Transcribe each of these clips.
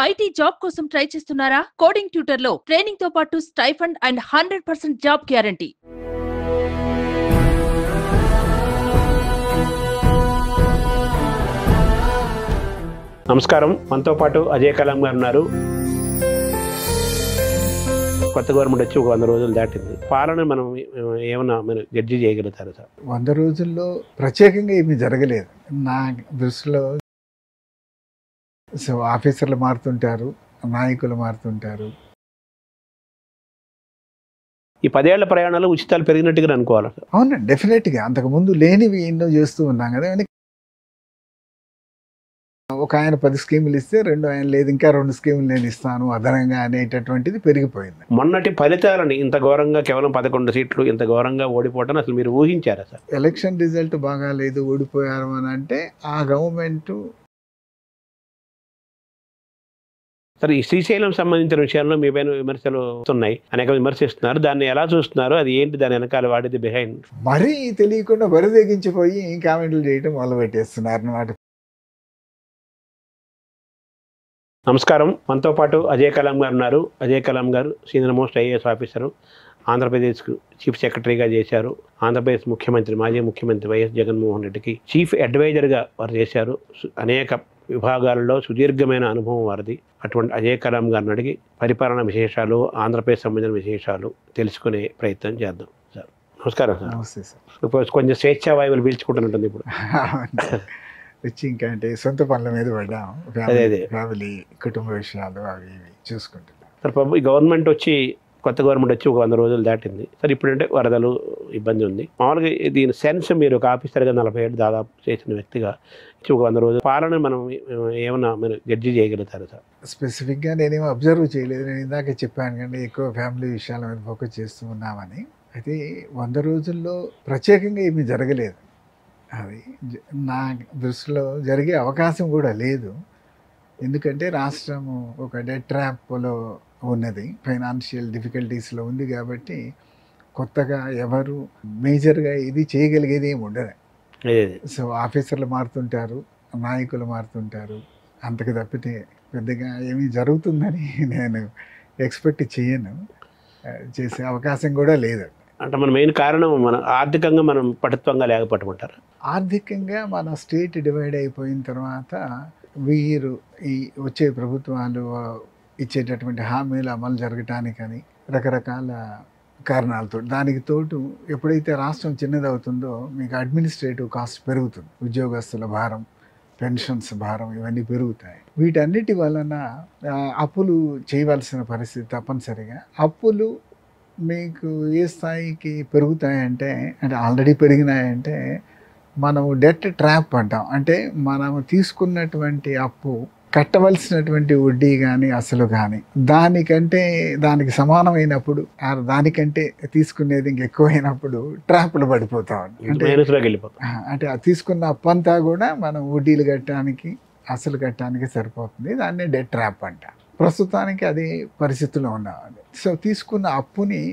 IT job కోసం try చేస్తున్నారా? Coding tutor లో ట్రైనింగ్ తో పాటు స్టైఫండ్ అండ్ 100% జాబ్ గ్యారంటీ. నమస్కారం. మనతో పాటు అజయ్ కలాం గారు ఉన్నారు. కొత్త గవర్నమెంట్ వచ్చి ఒక 100 రోజులు దాటింది. పాలన మనం ఏమన్నా మీరు జడ్జి చేయగలుగుతారు సార్? 100 రోజుల్లో ప్రత్యేకంగా ఏమీ జరగలేదు నా దృష్టిలో. సో ఆఫీసర్లు మారుతుంటారు, నాయకులు మారుతుంటారు. ఈ 10 ఏళ్ల ప్రయాణాలు ఉచితాలు పెరిగినట్టుగా అనుకోవాలి. అవునండి, డెఫినెట్గా అంతకుముందు లేనివి ఎన్నో చేస్తూ ఉన్నాం కదా. ఒక ఆయన 10 స్కీములు ఇస్తే ఆయన లేదు ఇంకా 2 స్కీములు నేను ఇస్తాను అదనంగా అనేటటువంటిది పెరిగిపోయింది. మొన్నటి ఫలితాలని ఇంత ఘోరంగా కేవలం 11 సీట్లు ఇంత ఘోరంగా ఓడిపోవటం అసలు మీరు ఊహించారా సార్? ఎలక్షన్ రిజల్ట్ బాగా లేదు, ఓడిపోయారు అని అంటే ఆ గవర్నమెంట్. సార్, ఈ శ్రీశైలం సంబంధించిన విషయాల్లో మీ పైన విమర్శలు ఉన్నాయి, అనేక విమర్శిస్తున్నారు. దాన్ని ఎలా చూస్తున్నారు? అది ఏంటి, దాని వెనకాల వాడిది బిహైండ్? మరీ తెలియకుండా బరిదెగించిపోయి కామెంట్లు చేయడం మొదలు పెట్టేస్తున్నారు అన్నమాట. నమస్కారం. మనతో పాటు అజయ్ కలాం గారు ఉన్నారు. అజయ్ కలాం గారు సీనియర్ మోస్ట్ ఐఏఎస్ ఆఫీసరు, ఆంధ్రప్రదేశ్కు చీఫ్ సెక్రటరీగా చేశారు. ఆంధ్రప్రదేశ్ ముఖ్యమంత్రి, మాజీ ముఖ్యమంత్రి వైఎస్ జగన్మోహన్ రెడ్డికి చీఫ్ అడ్వైజర్గా వారు చేశారు. అనేక విభాగాలలో సుదీర్ఘమైన అనుభవం వారిది. అటువంటి అజయ్ కలాం గారిని అడిగి పరిపాలన విశేషాలు, ఆంధ్రప్రదేశ్ సంబంధించిన విశేషాలు తెలుసుకునే ప్రయత్నం చేద్దాం. సార్ నమస్కారం. సార్ నమస్తే సార్. ఇప్పుడు కొంచెం స్వేచ్ఛా వాయువులు పీల్చుకుంటున్నట్టుంది ఇప్పుడు. వచ్చి ఇంకా అంటే సొంత పనుల మీద పడ్డాం. ఫ్యామిలీ కుటుంబ విషయాలు అవి ఇవి చూసుకుంటున్నాం. సార్, ఈ గవర్నమెంట్ వచ్చి కొత్త గవర్నమెంట్ వచ్చి ఒక 100 రోజులు దాటింది. సార్, ఇప్పుడంటే వరదలు ఇబ్బంది ఉంది. మామూలుగా దీని సెన్స్ మీరు ఒక ఆఫీసర్గా 40 ఏళ్ళు దాదాపు చేసిన వ్యక్తిగా ఒక 100 రోజులు పాలన మనం ఏమన్నా మీరు జడ్జి చేయగలుగుతారు సార్? స్పెసిఫిక్గా నేనేమో అబ్జర్వ్ చేయలేదు. నేను ఇందాక చెప్పాను కానీ ఎక్కువ ఫ్యామిలీ విషయాల మీద ఫోకస్ చేస్తూ ఉన్నామని. అయితే 100 రోజుల్లో ప్రత్యేకంగా ఏమీ జరగలేదు. అది నా దృష్టిలో జరిగే అవకాశం కూడా లేదు. ఎందుకంటే రాష్ట్రము ఒక డెట్ ట్రాప్లో ఉన్నది, ఫైనాన్షియల్ డిఫికల్టీస్లో ఉంది. కాబట్టి కొత్తగా ఎవరు మేజర్గా ఇది చేయగలిగేది ఏమి ఉండదు. సో ఆఫీసర్లు మారుతుంటారు, నాయకులు మారుతుంటారు. అంతకు తప్పితే పెద్దగా ఏమీ జరుగుతుందని నేను ఎక్స్పెక్ట్ చేయను. చేసే అవకాశం కూడా లేదు. అంటే మన మెయిన్ కారణం మన ఆర్థికంగా మనం పటుత్వంగా లేకపోవటమంటారు. ఆర్థికంగా మన స్టేట్ డివైడ్ అయిపోయిన తర్వాత వీరు ఈ వచ్చే ప్రభుత్వాలు ఇచ్చేటటువంటి హామీలు అమలు జరగటానికని రకరకాల కారణాలతో, దానికి తోడు ఎప్పుడైతే రాష్ట్రం చిన్నదవుతుందో మీకు అడ్మినిస్ట్రేటివ్ కాస్ట్ పెరుగుతుంది. ఉద్యోగస్తుల భారం, పెన్షన్స్ భారం ఇవన్నీ పెరుగుతాయి. వీటన్నిటి వలన అప్పులు చేయవలసిన పరిస్థితి తప్పనిసరిగా. అప్పులు మీకు ఏ స్థాయికి పెరుగుతాయంటే, అంటే ఆల్రెడీ పెరిగినాయంటే మనము డెట్ ట్రాప్ అంటాం. అంటే మనము తీసుకున్నటువంటి అప్పు కట్టవలసినటువంటి వడ్డీ కానీ అసలు కానీ దానికి సమానమైనప్పుడు, దానికంటే తీసుకునేది ఇంకెక్కువైనప్పుడు ట్రాప్లు పడిపోతా అంటే ఆ తీసుకున్న అప్పు అంతా కూడా మనం వడ్డీలు కట్టడానికి అసలు కట్టడానికి సరిపోతుంది. దాన్ని డెట్ ట్రాప్ అంటాం. ప్రస్తుతానికి అది పరిస్థితిలో ఉన్నామండి. సో తీసుకున్న అప్పుని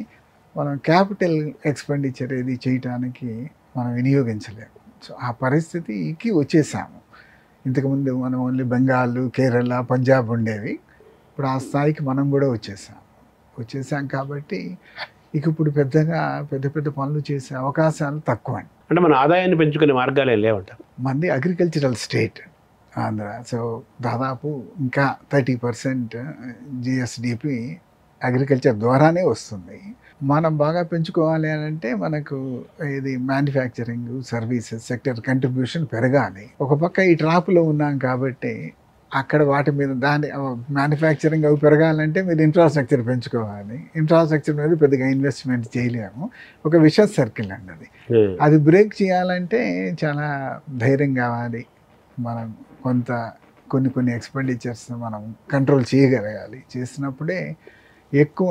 మనం క్యాపిటల్ ఎక్స్పెండిచర్ ఏది చేయటానికి మనం వినియోగించలేము. సో ఆ పరిస్థితికి వచ్చేసాము. ఇంతకుముందు మనం ఓన్లీ బెంగాల్, కేరళ, పంజాబ్ ఉండేవి. ఇప్పుడు ఆ స్థాయికి మనం కూడా వచ్చేసాం కాబట్టి ఇక ఇప్పుడు పెద్దగా పెద్ద పనులు చేసే అవకాశాలు తక్కువ అండి. అంటే మన ఆదాయాన్ని పెంచుకునే మార్గాలు లేవంటారు. మంది అగ్రికల్చరల్ స్టేట్ ఆంధ్ర. సో దాదాపు ఇంకా 30% జిఎస్డిపి అగ్రికల్చర్ ద్వారానే వస్తుంది. మనం బాగా పెంచుకోవాలి అని అంటే మనకు ఇది మ్యానుఫ్యాక్చరింగ్, సర్వీసెస్ సెక్టర్ కంట్రిబ్యూషన్ పెరగాలి. ఒక పక్క ఈ ట్రాప్లో ఉన్నాం కాబట్టి అక్కడ వాటి మీద మ్యానుఫ్యాక్చరింగ్ అవి పెరగాలంటే మీరు ఇన్ఫ్రాస్ట్రక్చర్ పెంచుకోవాలి. ఇన్ఫ్రాస్ట్రక్చర్ మీద పెద్దగా ఇన్వెస్ట్మెంట్ చేయలేము. ఒక విషస్ సర్కిల్ అండి అది బ్రేక్ చేయాలంటే చాలా ధైర్యం కావాలి. మనం కొన్ని ఎక్స్పెండిచర్స్ మనం కంట్రోల్ చేయగలగాలి. చేసినప్పుడే ఎక్కువ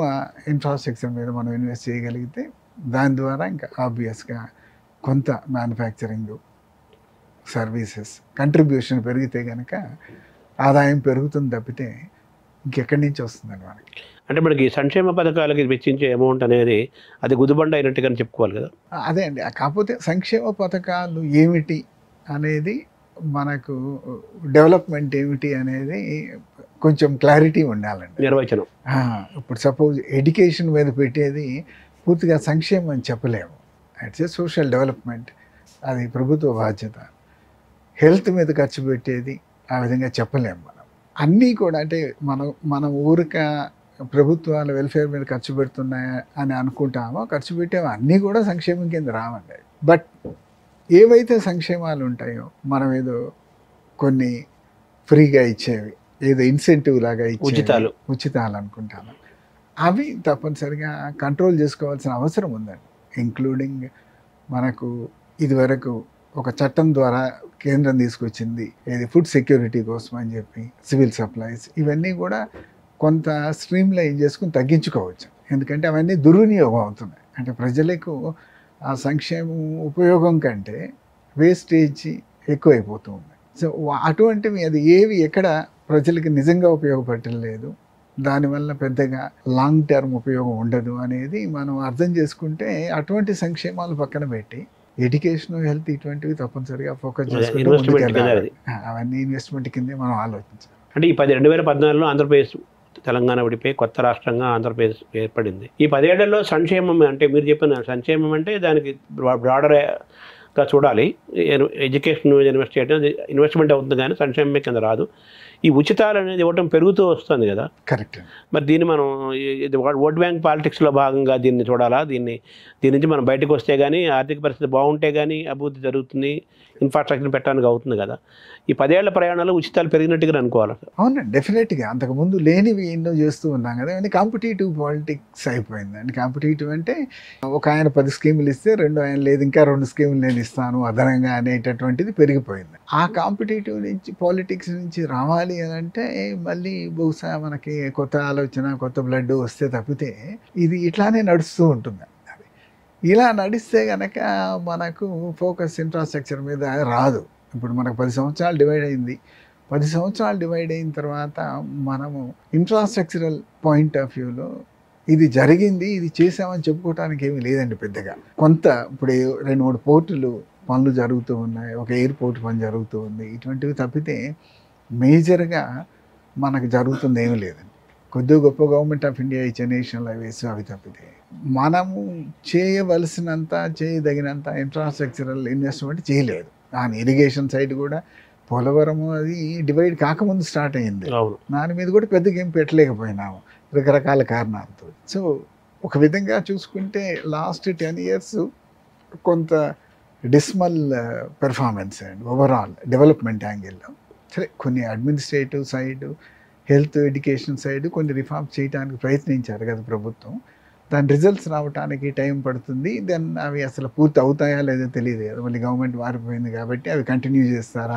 ఇన్ఫ్రాస్ట్రక్చర్ మీద మనం ఇన్వెస్ట్ చేయగలిగితే దాని ద్వారా ఇంకా ఆబ్వియస్గా కొంత మ్యానుఫ్యాక్చరింగ్, సర్వీసెస్ కంట్రిబ్యూషన్ పెరిగితే కనుక ఆదాయం పెరుగుతుంది తప్పితే ఇంకెక్కడి నుంచి వస్తుందని మనకి. అంటే మనకి సంక్షేమ పథకాలకి వెచ్చించే అమౌంట్ అనేది అది గుదిబండ అయినట్టుగా చెప్పుకోవాలి కదా. అదే అండి. కాకపోతే సంక్షేమ పథకాలు ఏమిటి అనేది మనకు డెవలప్మెంట్ ఏమిటి అనేది కొంచెం క్లారిటీ ఉండాలండి. నిర్వచనం. ఇప్పుడు సపోజ్ ఎడ్యుకేషన్ మీద పెట్టేది పూర్తిగా సంక్షేమం అని చెప్పలేము. ఇట్స్ ఏ సోషల్ డెవలప్మెంట్, అది ప్రభుత్వ బాధ్యత. హెల్త్ మీద ఖర్చు పెట్టేది ఆ విధంగా చెప్పలేము మనం. అన్నీ కూడా అంటే మనం ఊరిక ప్రభుత్వాల వెల్ఫేర్ మీద ఖర్చు పెడుతున్నాయా అని అనుకుంటామో, ఖర్చు పెట్టేవి అన్నీ కూడా సంక్షేమం కింద రావండి. బట్ ఏవైతే సంక్షేమాలు ఉంటాయో మనం ఏదో కొన్ని ఫ్రీగా ఇచ్చేవి, ఏదో ఇన్సెంటివ్ లాగా ఇచ్చేవి, ఉచితాలు అనుకుంటాను, అవి తప్పనిసరిగా కంట్రోల్ చేసుకోవాల్సిన అవసరం ఉందండి. ఇంక్లూడింగ్ మనకు ఇదివరకు ఒక చట్టం ద్వారా కేంద్రం తీసుకొచ్చింది ఏది ఫుడ్ సెక్యూరిటీ కోసం అని చెప్పి, సివిల్ సప్లైస్, ఇవన్నీ కూడా కొంత స్ట్రీమ్ లైన్ చేసుకుని తగ్గించుకోవచ్చు. ఎందుకంటే అవన్నీ దుర్వినియోగం అవుతున్నాయి. అంటే ప్రజలకు ఆ సంక్షేమం ఉపయోగం కంటే వేస్టేజ్ ఎక్కువైపోతూ ఉంది. సో అటువంటివి అది ఏవి ఎక్కడ ప్రజలకి నిజంగా ఉపయోగపడలేదు, దానివల్ల పెద్దగా లాంగ్ టర్మ్ ఉపయోగం ఉండదు అనేది మనం అర్థం చేసుకుంటే అటువంటి సంక్షేమాలు పక్కన పెట్టి ఎడ్యుకేషన్, హెల్త్ ఇటువంటివి తప్పనిసరిగా ఫోకస్ చేసుకుంటే అవన్నీ ఇన్వెస్ట్మెంట్ కిందే మనం ఆలోచించాలి. అంటే ఈ 2014లో ఆంధ్రప్రదేశ్ తెలంగాణ విడిపోయి కొత్త రాష్ట్రంగా ఆంధ్రప్రదేశ్ ఏర్పడింది. ఈ 10 ఏళ్లలో సంక్షేమం అంటే మీరు చెప్పిన సంక్షేమం అంటే దానికి బ్రాడర్గా చూడాలి. ఎడ్యుకేషన్ ఇన్వెస్ట్ చేయడం ఇన్వెస్ట్మెంట్ అవుతుంది కానీ సంక్షేమమే కింద రాదు. ఈ ఉచితాలు అనేది ఇవ్వటం పెరుగుతూ వస్తుంది కదా. కరెక్ట్. మరి దీన్ని మనం ఓట్ బ్యాంక్ పాలిటిక్స్లో భాగంగా దీన్ని చూడాలా? దీని నుంచి మనం బయటకు వస్తే కానీ ఆర్థిక పరిస్థితి బాగుంటే కానీ అభివృద్ధి జరుగుతుంది, ఇన్ఫ్రాస్ట్రక్చర్ పెట్టడానికి అవుతుంది కదా. ఈ 10 ఏళ్ల ప్రయాణాలు ఉచితాలు పెరిగినట్టుగా అనుకోవాలి. అవునండి, డెఫినెట్గా. అంతకుముందు లేనివి ఎన్నో చేస్తూ ఉన్నాం కదా. కానీ కాంపిటేటివ్ పాలిటిక్స్ అయిపోయిందండి. కాంపిటేటివ్ అంటే ఒక ఆయన 10 స్కీములు ఇస్తే ఆయన లేదు ఇంకా 2 స్కీములు నేను ఇస్తాను అదనంగా అనేటటువంటిది పెరిగిపోయింది. ఆ కాంపిటేటివ్ నుంచి పాలిటిక్స్ నుంచి రావాలి అని అంటే మళ్ళీ బహుశా మనకి కొత్త ఆలోచన, కొత్త బ్లడ్ వస్తే తప్పితే ఇది ఇట్లానే నడుస్తూ ఉంటుంది. ఇలా నడిస్తే కనుక మనకు ఫోకస్ ఇన్ఫ్రాస్ట్రక్చర్ మీద రాదు. ఇప్పుడు మనకు 10 సంవత్సరాలు డివైడ్ అయింది. 10 సంవత్సరాలు డివైడ్ అయిన తర్వాత మనము ఇన్ఫ్రాస్ట్రక్చరల్ పాయింట్ ఆఫ్ వ్యూలో ఇది జరిగింది, ఇది చేసామని చెప్పుకోవడానికి ఏమీ లేదండి పెద్దగా. కొంత ఇప్పుడు 2-3 పోర్టులు పనులు జరుగుతూ ఉన్నాయి, ఒక ఎయిర్పోర్ట్ పని జరుగుతూ ఉంది, ఇటువంటివి తప్పితే మేజర్గా మనకు జరుగుతుంది ఏమీ లేదండి. కొద్దిగా గొప్ప గవర్నమెంట్ ఆఫ్ ఇండియా ఇచ్చే నేషనల్ హైవేస్ అవి తప్పితే మనము చేయదగినంత ఇన్ఫ్రాస్ట్రక్చరల్ ఇన్వెస్ట్మెంట్ చేయలేదు. దాని ఇరిగేషన్ సైడ్ కూడా పోలవరం అది డివైడ్ కాకముందు స్టార్ట్ అయింది, దాని మీద కూడా పెద్దగా ఏం పెట్టలేకపోయినాము రకరకాల కారణాలతో. సో ఒక విధంగా చూసుకుంటే లాస్ట్ 10 years కొంత dismal performance and overall development యాంగిల్లో. సరే కొన్ని administrative side, health, education side కొన్ని రిఫార్మ్స్ చేయడానికి ప్రయత్నించారు కదా ప్రభుత్వం. దాని రిజల్ట్స్ రావడానికి టైం పడుతుంది. దెన్ అవి అసలు పూర్తి అవుతాయా లేదో తెలియదు కదా. మళ్ళీ గవర్నమెంట్ మారిపోయింది కాబట్టి అవి కంటిన్యూ చేస్తారా